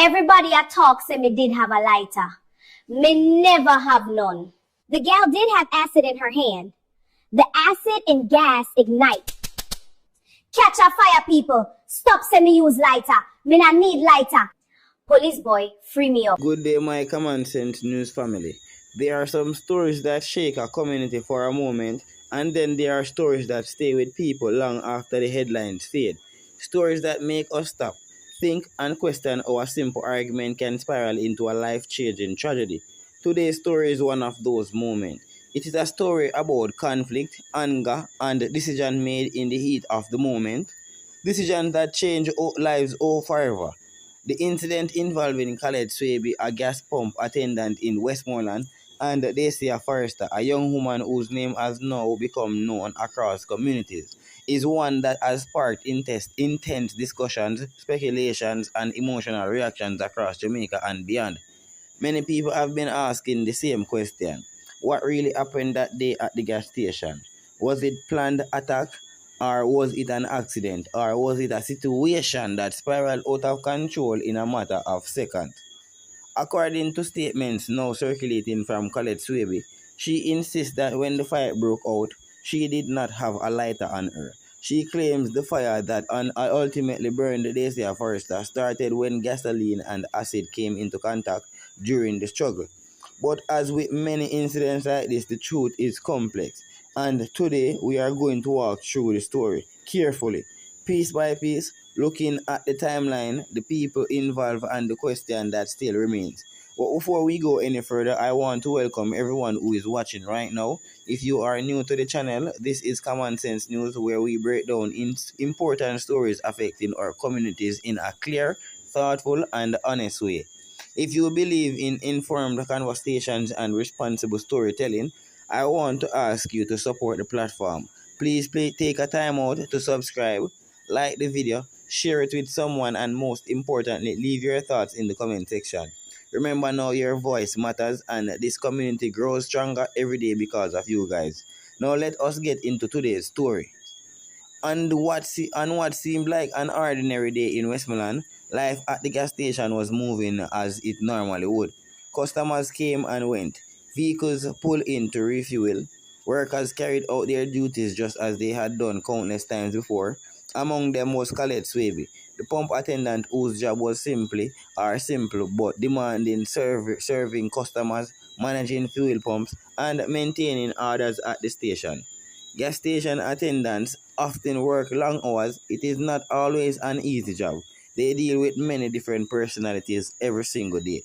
Everybody a talk say me did have a lighter. Me never have none. The gal did have acid in her hand. The acid and gas ignite. Catch a fire, people. Stop saying me use lighter. Me not need lighter. Police boy, free me up. Good day, my common sense news family. There are some stories that shake a community for a moment, and then there are stories that stay with people long after the headlines fade. Stories that make us stop, think, and question how a simple argument can spiral into a life-changing tragedy. Today's story is one of those moments. It is a story about conflict, anger, and decision made in the heat of the moment. Decisions that change lives forever. The incident involving Collate Swaby, a gas pump attendant in Westmoreland, and Dacia Forrester, a young woman whose name has now become known across communities, is one that has sparked intense discussions, speculations, and emotional reactions across Jamaica and beyond. Many people have been asking the same question. What really happened that day at the gas station? Was it planned attack? Or was it an accident? Or was it a situation that spiraled out of control in a matter of seconds? According to statements now circulating from Collate Swaby, she insists that when the fire broke out, she did not have a lighter on her. She claims the fire that ultimately burned the Dacia Forrester started when gasoline and acid came into contact during the struggle. But as with many incidents like this, the truth is complex. And today we are going to walk through the story carefully, piece by piece, looking at the timeline, the people involved, and the question that still remains. But before we go any further, I want to welcome everyone who is watching right now. If you are new to the channel, this is Common Sense News, where we break down important stories affecting our communities in a clear, thoughtful, and honest way. If you believe in informed conversations and responsible storytelling, I want to ask you to support the platform. Please take a time out to subscribe, like the video, share it with someone, and most importantly, leave your thoughts in the comment section. Remember now, your voice matters, and this community grows stronger every day because of you guys. Now let us get into today's story. On what seemed like an ordinary day in Westmoreland, life at the gas station was moving as it normally would. Customers came and went. Vehicles pulled in to refuel. Workers carried out their duties just as they had done countless times before. Among them was Collate Swaby, the pump attendant whose job was simple but demanding, serving customers, managing fuel pumps, and maintaining orders at the station. Gas station attendants often work long hours. It is not always an easy job. They deal with many different personalities every single day.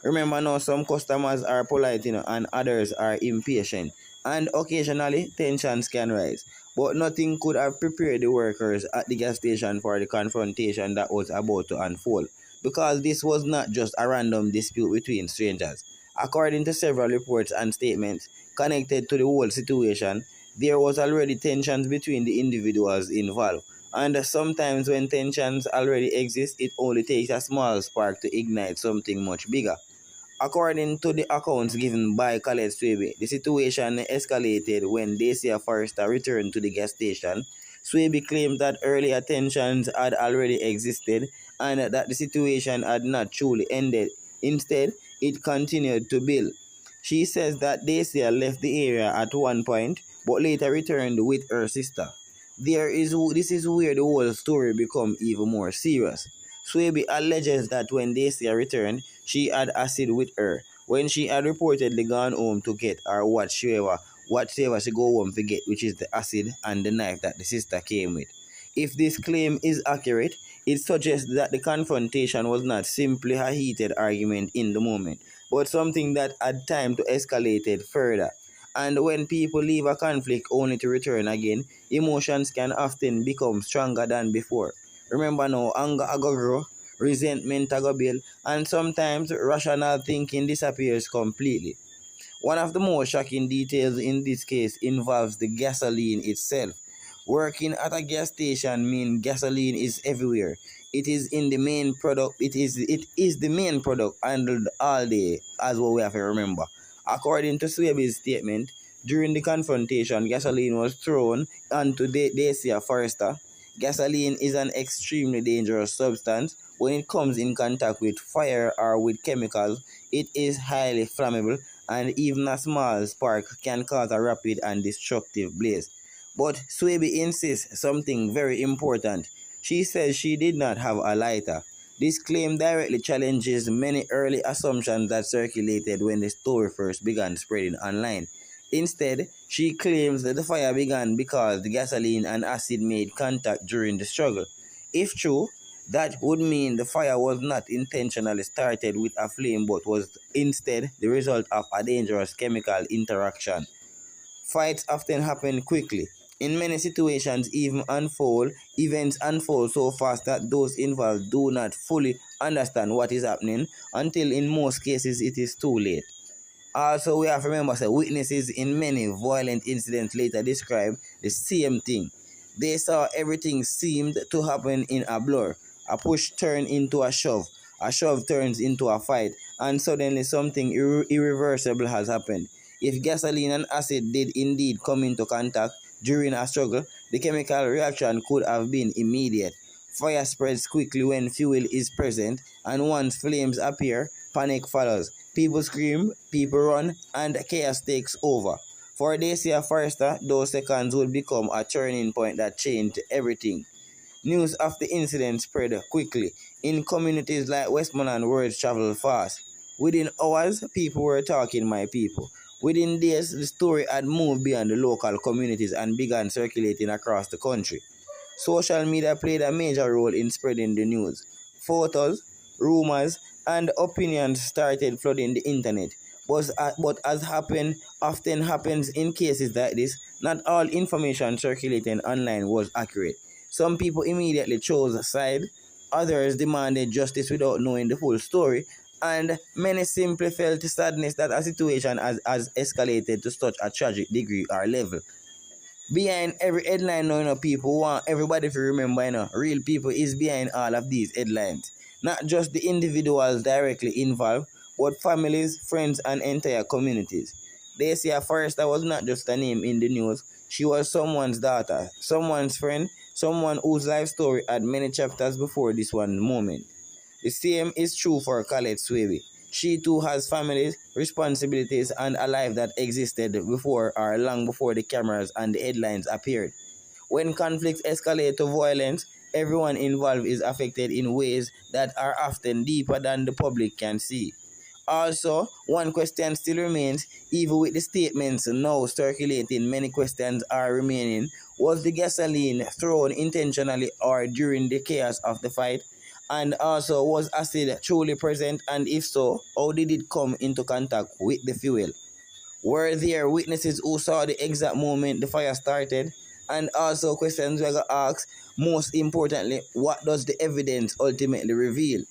Remember now, some customers are polite, and others are impatient. And occasionally, tensions can rise. But nothing could have prepared the workers at the gas station for the confrontation that was about to unfold. Because this was not just a random dispute between strangers. According to several reports and statements connected to the whole situation, there was already tensions between the individuals involved. And sometimes when tensions already exist, it only takes a small spark to ignite something much bigger. According to the accounts given by Collate Swaby, the situation escalated when Dacia Forrester returned to the gas station. Swaby claimed that earlier tensions had already existed and that the situation had not truly ended. Instead, it continued to build. She says that Dacia left the area at one point but later returned with her sister. This is where the whole story becomes even more serious. Swaby alleges that when Dacia returned, she had acid with her. When she had reportedly gone home to get or whatever she go home to get, which is the acid and the knife that the sister came with. If this claim is accurate, it suggests that the confrontation was not simply a heated argument in the moment, but something that had time to escalate it further. And when people leave a conflict only to return again, emotions can often become stronger than before. Remember now, anger go grow, resentment go build, and sometimes rational thinking disappears completely. One of the most shocking details in this case involves the gasoline itself. Working at a gas station means gasoline is everywhere. It is in the main product. It is the main product handled all day, as what we have to remember. According to Swaby's statement, during the confrontation, gasoline was thrown onto Dacia Forrester. Gasoline is an extremely dangerous substance, when it comes in contact with fire or with chemicals, it is highly flammable, and even a small spark can cause a rapid and destructive blaze. But Swaby insists something very important. She says she did not have a lighter. This claim directly challenges many early assumptions that circulated when the story first began spreading online. Instead, she claims that the fire began because the gasoline and acid made contact during the struggle. If true, that would mean the fire was not intentionally started with a flame but was instead the result of a dangerous chemical interaction. Fights often happen quickly. In many situations, events unfold so fast that those involved do not fully understand what is happening until in most cases it is too late. Also, we have to remember that witnesses in many violent incidents later describe the same thing. They saw everything seemed to happen in a blur. A push turned into a shove turns into a fight, and suddenly something irreversible has happened. If gasoline and acid did indeed come into contact during a struggle, the chemical reaction could have been immediate. Fire spreads quickly when fuel is present, and once flames appear, panic follows. People scream, people run, and chaos takes over. For Dacia Forrester, those seconds would become a turning point that changed everything. News of the incident spread quickly. In communities like Westmoreland, words travel fast. Within hours, people were talking my people. Within days, the story had moved beyond the local communities and began circulating across the country. Social media played a major role in spreading the news. Photos, rumors, and opinions started flooding the internet. But as often happens in cases like this, not all information circulating online was accurate. Some people immediately chose a side, others demanded justice without knowing the full story, and many simply felt sadness that a situation has escalated to such a tragic degree or level. Behind every headline now, people want everybody to remember, real people is behind all of these headlines. Not just the individuals directly involved, but families, friends, and entire communities. Dacia Forrester was not just a name in the news, she was someone's daughter, someone's friend, someone whose life story had many chapters before this one moment. The same is true for Collate Swaby. She too has families, responsibilities, and a life that existed before or long before the cameras and the headlines appeared. When conflicts escalate to violence, everyone involved is affected in ways that are often deeper than the public can see. Also, one question still remains, even with the statements now circulating, many questions are remaining. Was the gasoline thrown intentionally or during the chaos of the fight? And also, was acid truly present? And if so, how did it come into contact with the fuel? Were there witnesses who saw the exact moment the fire started? And also, questions we got asked, most importantly, what does the evidence ultimately reveal?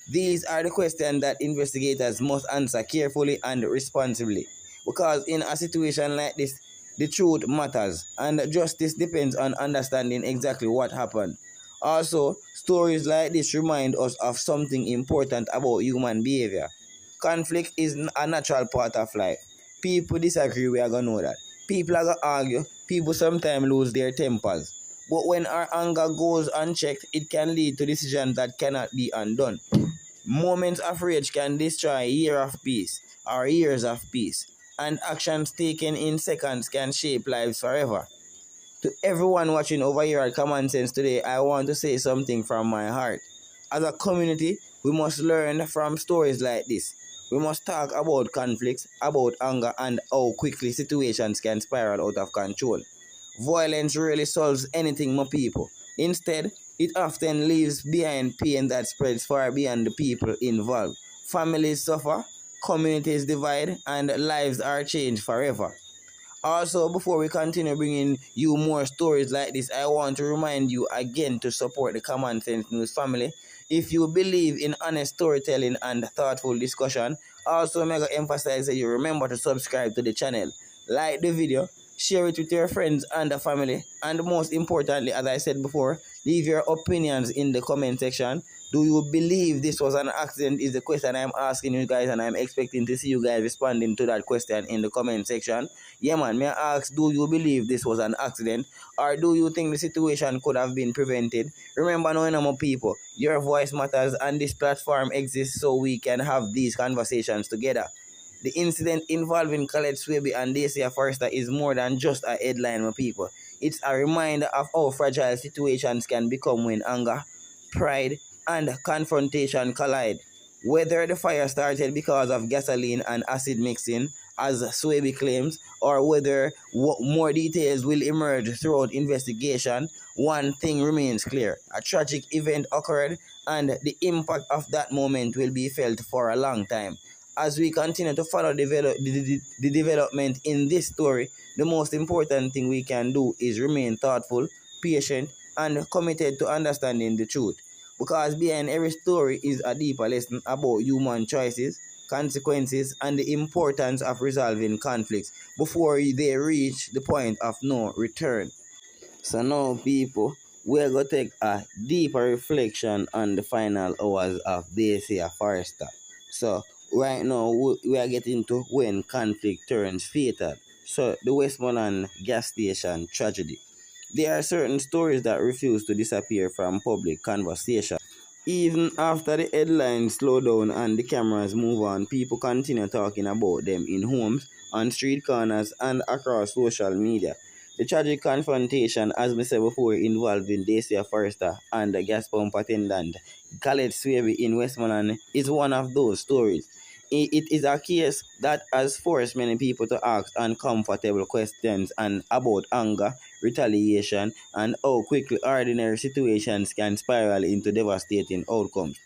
These are the questions that investigators must answer carefully and responsibly. Because in a situation like this, the truth matters, and justice depends on understanding exactly what happened. Also, stories like this remind us of something important about human behavior. Conflict is a natural part of life. People disagree, we are gonna know that. People are gonna argue, people sometimes lose their tempers. But when our anger goes unchecked, it can lead to decisions that cannot be undone. Moments of rage can destroy years of peace or years of peace, and actions taken in seconds can shape lives forever. To everyone watching over here at Common Sense today, I want to say something from my heart. As a community, we must learn from stories like this. We must talk about conflicts, about anger, and how quickly situations can spiral out of control. Violence rarely solves anything, my people. Instead, it often leaves behind pain that spreads far beyond the people involved. Families suffer, communities divide, and lives are changed forever. Also, before we continue bringing you more stories like this, I want to remind you again to support the Common Sense News family. If you believe in honest storytelling and thoughtful discussion, also mega emphasize that you remember to subscribe to the channel, like the video, share it with your friends and the family, and most importantly, as I said before, leave your opinions in the comment section. Do you believe this was an accident is the question I'm asking you guys, and I'm expecting to see you guys responding to that question in the comment section. Yeah man, may I ask, do you believe this was an accident, or do you think the situation could have been prevented? Remember now, more people, your voice matters, and this platform exists so we can have these conversations together. The incident involving Collate Swaby and Dacia Forrester is more than just a headline, my people. It's a reminder of how fragile situations can become when anger, pride, and confrontation collide. Whether the fire started because of gasoline and acid mixing, as Swaby claims, or whether more details will emerge throughout investigation, one thing remains clear. A tragic event occurred, and the impact of that moment will be felt for a long time. As we continue to follow the development in this story, the most important thing we can do is remain thoughtful, patient, and committed to understanding the truth. Because behind every story is a deeper lesson about human choices, consequences, and the importance of resolving conflicts before they reach the point of no return. So now, people, we're going to take a deeper reflection on the final hours of Dacia Forrester. So right now, we are getting to when conflict turns fatal. So the Westmoreland gas station tragedy. There are certain stories that refuse to disappear from public conversation. Even after the headlines slow down and the cameras move on, people continue talking about them in homes, on street corners, and across social media. The tragic confrontation, as we said before, involving Dacia Forrester and the gas pump attendant Collate Swaby in Westmoreland is one of those stories. It is a case that has forced many people to ask uncomfortable questions and about anger, retaliation, and how quickly ordinary situations can spiral into devastating outcomes.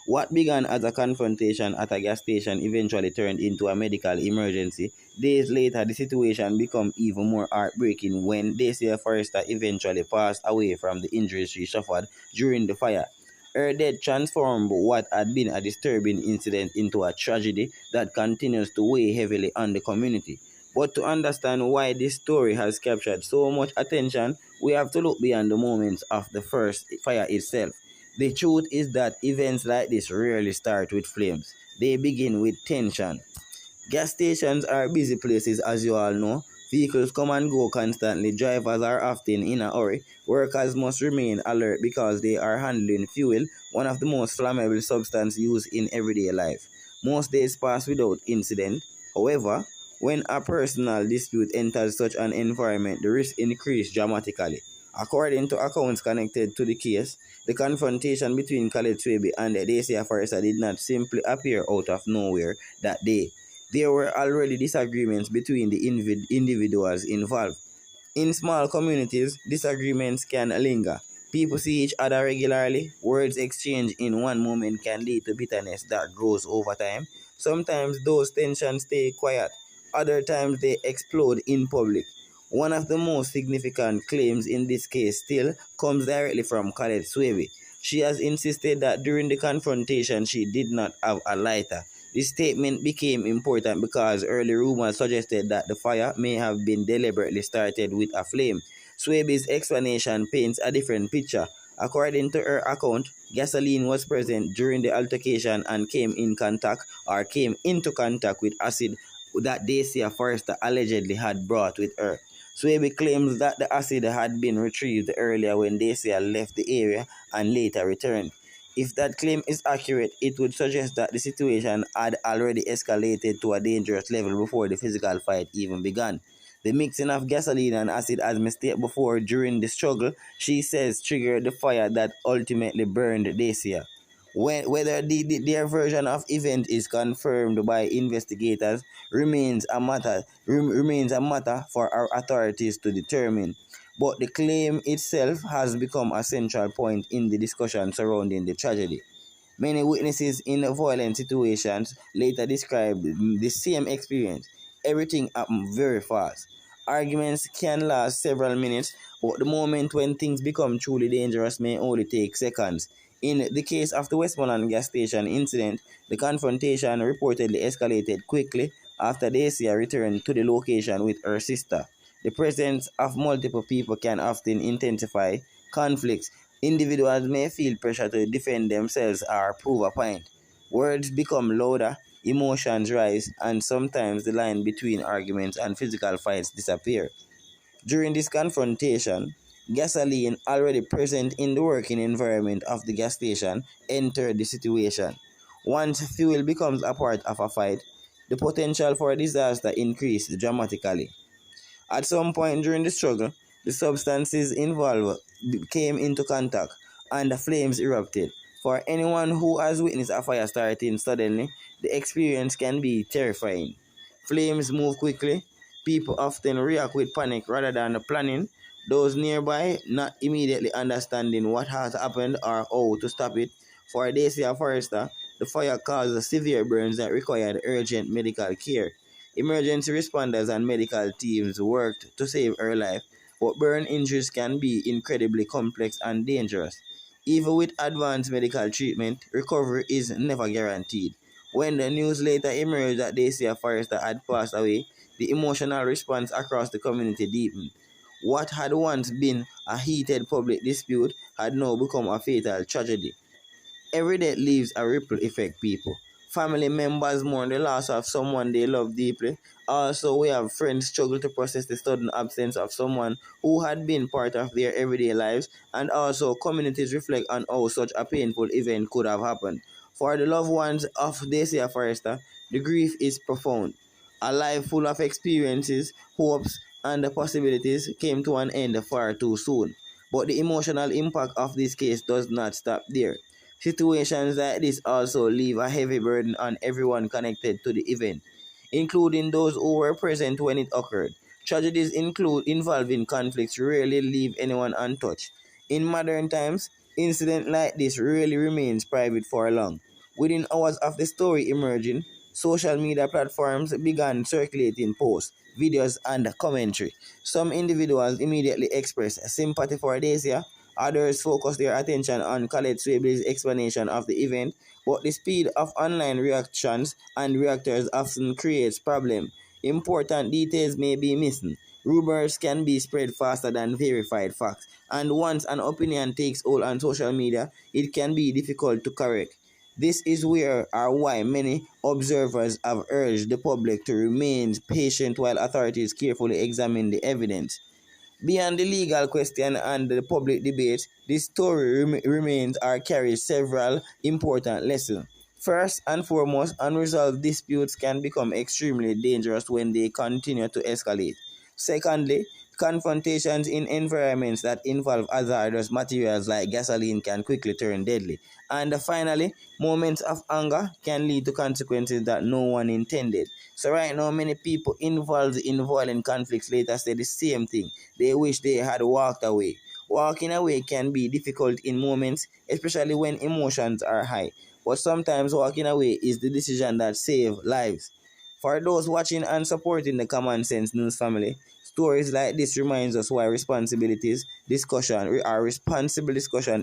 What began as a confrontation at a gas station eventually turned into a medical emergency. Days later, the situation became even more heartbreaking when Dacia Forrester eventually passed away from the injuries she suffered during the fire. Her death transformed what had been a disturbing incident into a tragedy that continues to weigh heavily on the community. But to understand why this story has captured so much attention, we have to look beyond the moments of the first fire itself. The truth is that events like this rarely start with flames. They begin with tension. Gas stations are busy places, as you all know. Vehicles come and go constantly. Drivers are often in a hurry. Workers must remain alert because they are handling fuel, one of the most flammable substances used in everyday life. Most days pass without incident. However, when a personal dispute enters such an environment, the risk increases dramatically. According to accounts connected to the case, the confrontation between Collate Swaby and Dacia Forrester did not simply appear out of nowhere that day. There were already disagreements between the individuals involved. In small communities, disagreements can linger. People see each other regularly. Words exchanged in one moment can lead to bitterness that grows over time. Sometimes those tensions stay quiet. Other times they explode in public. One of the most significant claims in this case still comes directly from Collate Swaby. She has insisted that during the confrontation she did not have a lighter. This statement became important because early rumors suggested that the fire may have been deliberately started with a flame. Swaby's explanation paints a different picture. According to her account, gasoline was present during the altercation and came into contact with acid that Dacia Forrester allegedly had brought with her. Swaby claims that the acid had been retrieved earlier when Dacia left the area and later returned. If that claim is accurate, it would suggest that the situation had already escalated to a dangerous level before the physical fight even began. The mixing of gasoline and acid, as stated before during the struggle, she says triggered the fire that ultimately burned Dacia. Whether their version of event is confirmed by investigators remains a matter for our authorities to determine. But the claim itself has become a central point in the discussion surrounding the tragedy. Many witnesses in violent situations later described the same experience. Everything happened very fast. Arguments can last several minutes, but the moment when things become truly dangerous may only take seconds. In the case of the Westmoreland gas station incident, the confrontation reportedly escalated quickly after Dacia returned to the location with her sister. The presence of multiple people can often intensify conflicts. Individuals may feel pressure to defend themselves or prove a point. Words become louder, emotions rise, and sometimes the line between arguments and physical fights disappear. During this confrontation, gasoline, already present in the working environment of the gas station, entered the situation. Once fuel becomes a part of a fight, the potential for disaster increased dramatically. At some point during the struggle, the substances involved came into contact and the flames erupted. For anyone who has witnessed a fire starting suddenly, the experience can be terrifying. Flames move quickly. People often react with panic rather than planning. Those nearby not immediately understanding what has happened or how to stop it. For Dacia Forrester, the fire caused severe burns that required urgent medical care. Emergency responders and medical teams worked to save her life, but burn injuries can be incredibly complex and dangerous. Even with advanced medical treatment, recovery is never guaranteed. When the news later emerged that Dacia Forrester had passed away, the emotional response across the community deepened. What had once been a heated public dispute had now become a fatal tragedy. Every death leaves a ripple effect, people. Family members mourn the loss of someone they love deeply. Also, we have friends struggle to process the sudden absence of someone who had been part of their everyday lives, and also communities reflect on how such a painful event could have happened. For the loved ones of Dacia Forrester, the grief is profound. A life full of experiences, hopes, and possibilities came to an end far too soon. But the emotional impact of this case does not stop there. Situations like this also leave a heavy burden on everyone connected to the event, including those who were present when it occurred. Tragedies involving conflicts rarely leave anyone untouched. In modern times, incident like this rarely remains private for long. Within hours of the story emerging, social media platforms began circulating posts, videos, and commentary. Some individuals immediately expressed sympathy for Dacia, others focused their attention on Collate Swaby's explanation of the event, but the speed of online reactions and reactors often creates problems. Important details may be missing. Rumors can be spread faster than verified facts, and once an opinion takes hold on social media, it can be difficult to correct. This is where or why many observers have urged the public to remain patient while authorities carefully examine the evidence. Beyond the legal question and the public debate, this story remains or carries several important lessons. First and foremost, unresolved disputes can become extremely dangerous when they continue to escalate. Secondly, confrontations in environments that involve hazardous materials like gasoline can quickly turn deadly. And finally, moments of anger can lead to consequences that no one intended. So right now, many people involved in violent conflicts later say the same thing. They wish they had walked away. Walking away can be difficult in moments, especially when emotions are high. But sometimes walking away is the decision that saves lives. For those watching and supporting the Common Sense News family, stories like this reminds us why responsible discussion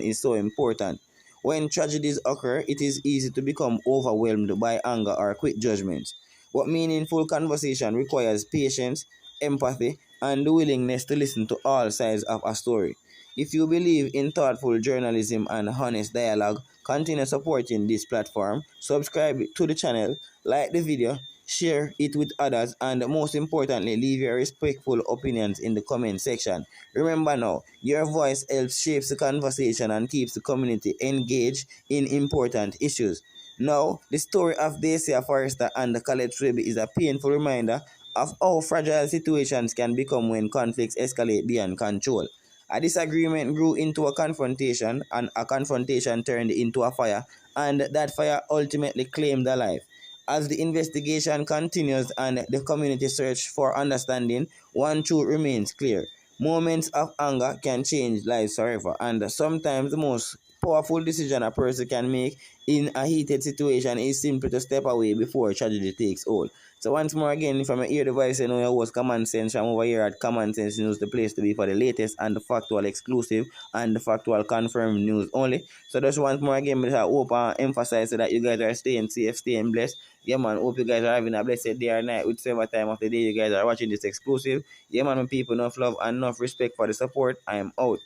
is so important. When tragedies occur, it is easy to become overwhelmed by anger or quick judgments. But meaningful conversation requires patience, empathy, and the willingness to listen to all sides of a story. If you believe in thoughtful journalism and honest dialogue, continue supporting this platform, subscribe to the channel, like the video, share it with others, and most importantly, leave your respectful opinions in the comment section. Remember now, your voice helps shape the conversation and keeps the community engaged in important issues. Now, the story of Dacia Forrester and the Collate Swaby is a painful reminder of how fragile situations can become when conflicts escalate beyond control. A disagreement grew into a confrontation, and a confrontation turned into a fire, and that fire ultimately claimed a life. As the investigation continues and the community search for understanding, one truth remains clear. Moments of anger can change lives forever, and sometimes the most powerful decision a person can make in a heated situation is simply to step away before tragedy takes hold. So once more again, if I'm hear the voice, you know your host Common Sense from over here at Common Sense News, the place to be for the latest and the factual exclusive and the factual confirmed news only. So just once more again, I hope and emphasize that you guys are staying safe, staying blessed. Yeah man, hope you guys are having a blessed day or night, whichever time of the day you guys are watching this exclusive. Yeah man, people, enough love and enough respect for the support. I am out.